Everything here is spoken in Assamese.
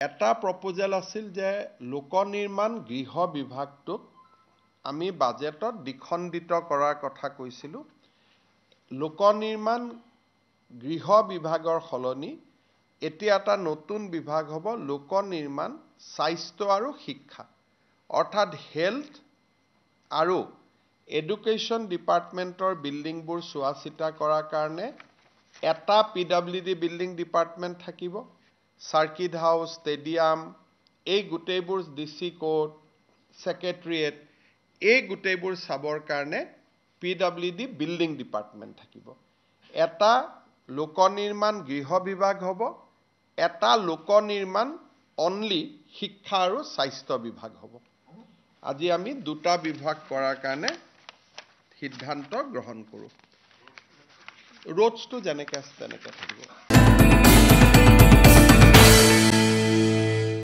এটা প্ৰপ'জেল আছিল যে লোক নিৰ্মাণ গৃহ বিভাগটোক আমি বাজেটত দ্বিখণ্ডিত কৰাৰ কথা কৈছিলোঁ। লোক নিৰ্মাণ গৃহ বিভাগৰ সলনি এতিয়া এটা নতুন বিভাগ হ'ব লোক নিৰ্মাণ স্বাস্থ্য আৰু শিক্ষা, অৰ্থাৎ হেল্থ আৰু এডুকেশ্যন ডিপাৰ্টমেণ্টৰ বিল্ডিংবোৰ চোৱা চিতা কৰাৰ কাৰণে এটা PWD বিল্ডিং ডিপাৰ্টমেণ্ট থাকিব। চাৰ্কিট হাউচ, ষ্টেডিয়াম, এই গোটেইবোৰ DC কোৰ্ট, ছেক্ৰেটেৰিয়েট, এই গোটেইবোৰ চাবৰ কাৰণে PWD বিল্ডিং ডিপাৰ্টমেণ্ট থাকিব। এটা লোক নিৰ্মাণ গৃহ বিভাগ হ'ব, এটা লোক নিৰ্মাণ অনলি শিক্ষা আৰু স্বাস্থ্য বিভাগ হ'ব। আজি আমি দুটা বিভাগ কৰাৰ কাৰণে সিদ্ধান্ত গ্ৰহণ কৰোঁ। ৰোডছটো যেনেকৈ আছে তেনেকৈ থাকিব।